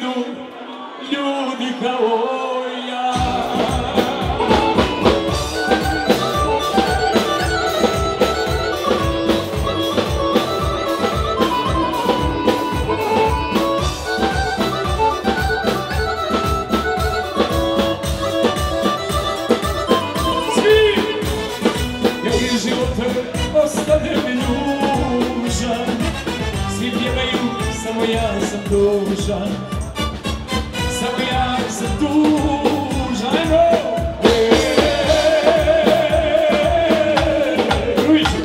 idu ljudi kao ja. Ostane mi ljužan, svi pjevaju, samo ja sam dužan, samo ja sam dužan, ajmo! Rujiću,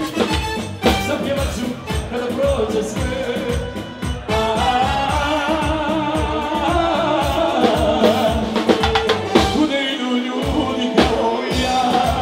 zapjevat ću kada prođe sve. Kude idu ljudi kao ja.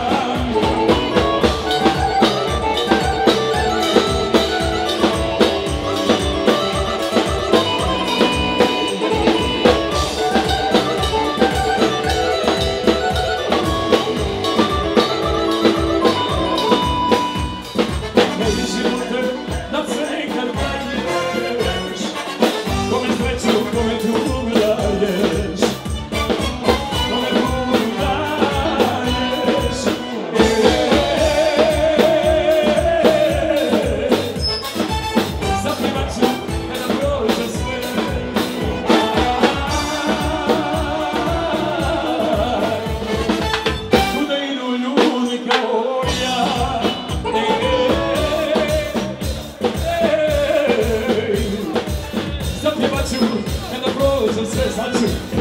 Zapjevat ću kada prođem sve, sad ću